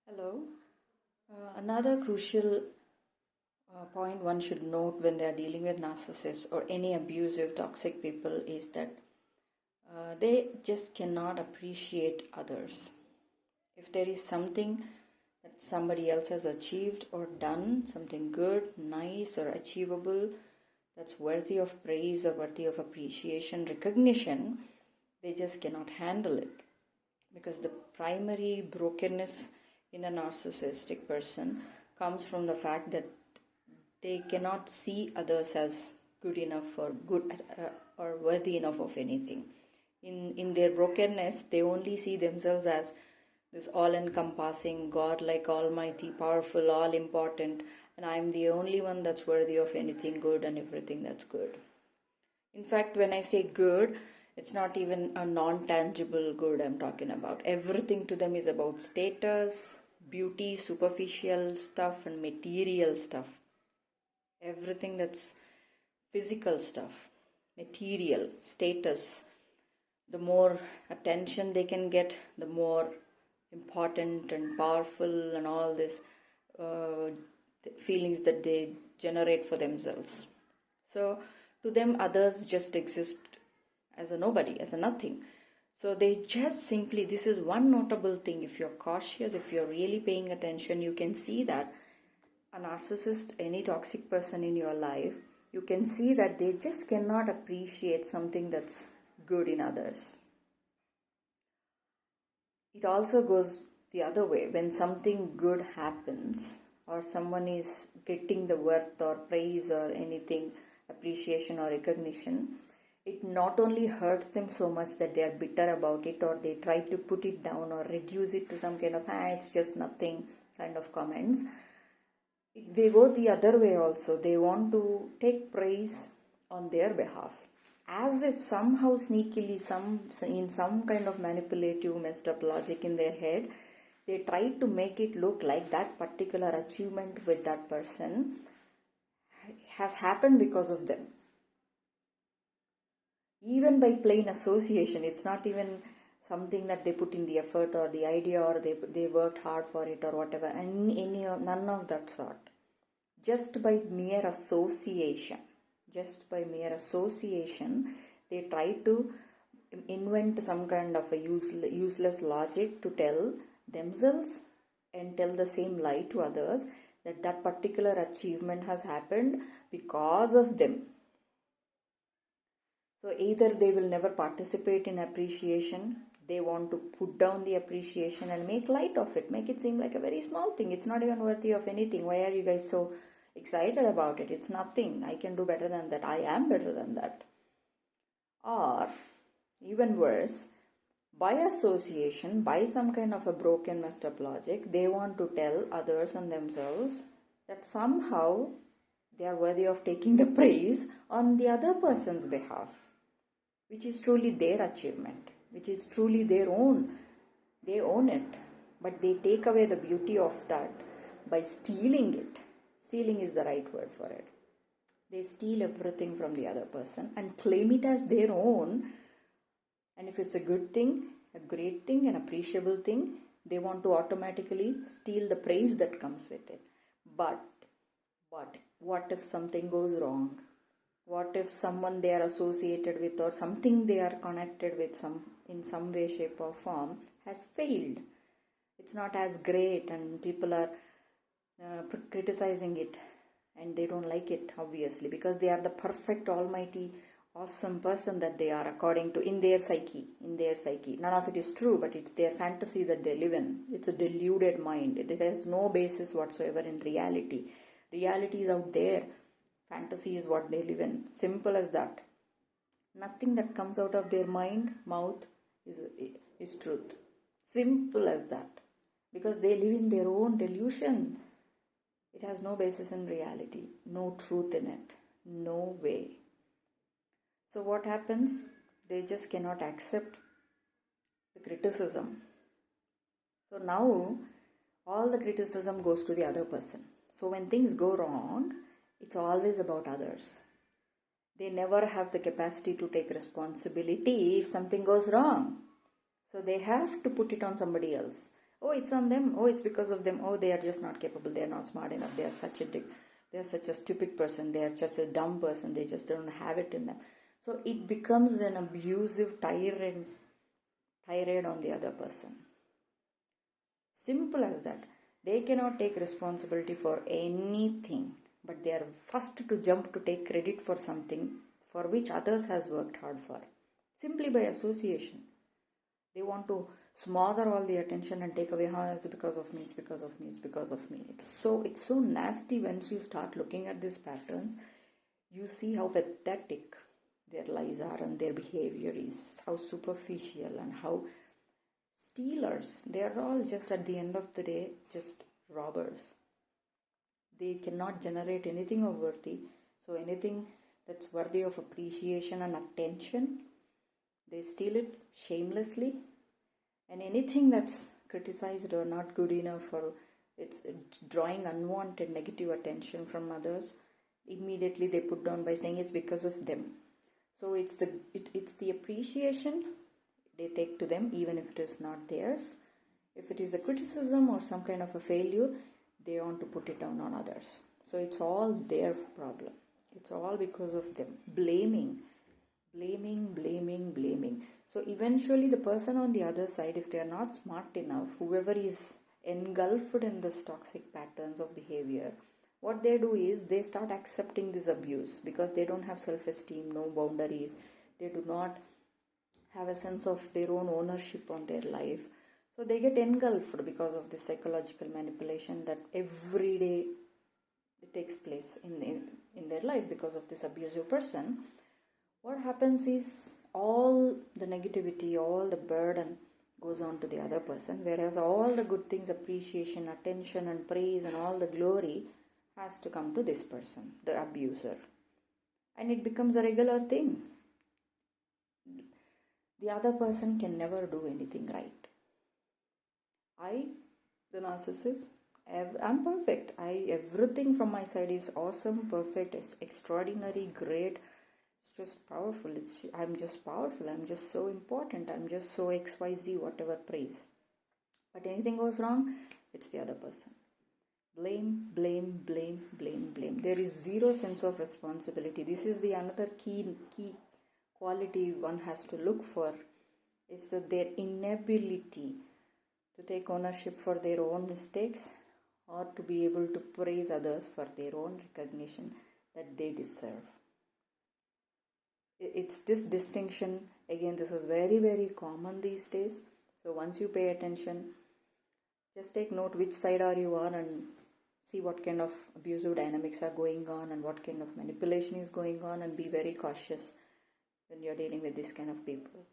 Hello. Another crucial point one should note when they are dealing with narcissists or any abusive, toxic people is that they just cannot appreciate others. If there is something that somebody else has achieved or done, something good, nice, or achievable that's worthy of praise or worthy of appreciation, recognition, they just cannot handle it. Because the primary brokenness in a narcissistic person comes from the fact that they cannot see others as good enough or good or worthy enough of anything. In their brokenness, they only see themselves as this all-encompassing, God-like, almighty, powerful, all-important, and I'm the only one that's worthy of anything good and everything that's good. In fact, when I say good, it's not even a non-tangible good I'm talking about. Everything to them is about status, beauty, superficial stuff, and material stuff. Everything that's physical stuff, material, status. The more attention they can get, the more important and powerful and all this feelings that they generate for themselves. So to them, others just exist as a nobody, as a nothing. So they just simply, this is one notable thing. If you're cautious, if you're really paying attention, you can see that a narcissist, any toxic person in your life, you can see that they just cannot appreciate something that's good in others. It also goes the other way. When something good happens or someone is getting the worth or praise or anything, appreciation or recognition, it not only hurts them so much that they are bitter about it or they try to put it down or reduce it to some kind of it's just nothing kind of comments. They go the other way also. They want to take praise on their behalf, as if somehow sneakily, in some kind of manipulative messed up logic in their head, they try to make it look like that particular achievement with that person has happened because of them. Even by plain association, it's not even something that they put in the effort or the idea or they worked hard for it or whatever, and none of that sort. Just by mere association, they try to invent some kind of a useless logic to tell themselves and tell the same lie to others that particular achievement has happened because of them. So either they will never participate in appreciation, they want to put down the appreciation and make light of it, make it seem like a very small thing. It's not even worthy of anything. Why are you guys so excited about it? It's nothing. I can do better than that. I am better than that. Or even worse, by association, by some kind of a broken, messed up logic, they want to tell others and themselves that somehow they are worthy of taking the praise on the other person's behalf, which is truly their achievement, which is truly their own. They own it, but they take away the beauty of that by stealing it. Stealing is the right word for it. They steal everything from the other person and claim it as their own. And if it's a good thing, a great thing, an appreciable thing, they want to automatically steal the praise that comes with it. But what if something goes wrong? What if someone they are associated with or something they are connected with in some way, shape or form has failed? It's not as great and people are criticizing it and they don't like it, obviously, because they are the perfect, almighty, awesome person that they are according to in their psyche. None of it is true, but it's their fantasy that they live in. It's a deluded mind. It has no basis whatsoever in reality. Reality is out there. Fantasy is what they live in. Simple as that. Nothing that comes out of their mouth is truth. Simple as that. Because they live in their own delusion. It has no basis in reality. No truth in it. No way. So what happens? They just cannot accept the criticism. So now all the criticism goes to the other person. So when things go wrong, it's always about others. They never have the capacity to take responsibility if something goes wrong. So they have to put it on somebody else. Oh, it's on them. Oh, it's because of them. Oh, they are just not capable. They are not smart enough. They are such a dick. They are such a stupid person. They are just a dumb person. They just don't have it in them. So it becomes an abusive tirade on the other person. Simple as that. They cannot take responsibility for anything, but they are first to jump to take credit for something for which others has worked hard for. Simply by association. They want to smother all the attention and take away, it's because of me, it's because of me, it's because of me. It's so nasty. Once you start looking at these patterns, you see how pathetic their lies are and their behavior is, how superficial and how stealers. They are all just at the end of the day just robbers. They cannot generate anything of worthy. So anything that's worthy of appreciation and attention, they steal it shamelessly. And anything that's criticized or not good enough, or it's drawing unwanted negative attention from others, immediately they put down by saying it's because of them. So it's the appreciation they take to them, even if it is not theirs. If it is a criticism or some kind of a failure, they want to put it down on others. So it's all their problem. It's all because of them. Blaming. So eventually the person on the other side, if they are not smart enough, whoever is engulfed in this toxic patterns of behavior, what they do is they start accepting this abuse because they don't have self-esteem, no boundaries. They do not have a sense of their own ownership on their life. So they get engulfed because of this psychological manipulation that every day it takes place in their life because of this abusive person. What happens is all the negativity, all the burden goes on to the other person, whereas all the good things, appreciation, attention and praise and all the glory has to come to this person, the abuser. And it becomes a regular thing. The other person can never do anything right. I, the narcissist, I'm perfect. Everything from my side is awesome, perfect, extraordinary, great. It's just powerful. I'm just powerful. I'm just so important. I'm just so XYZ, whatever praise. But anything goes wrong, it's the other person. Blame. There is zero sense of responsibility. This is the another key quality one has to look for, is their inability to take ownership for their own mistakes or to be able to praise others for their own recognition that they deserve. It's this distinction. Again, this is very, very common these days. So once you pay attention, just take note which side are you on and see what kind of abusive dynamics are going on and what kind of manipulation is going on, and be very cautious when you're dealing with this kind of people.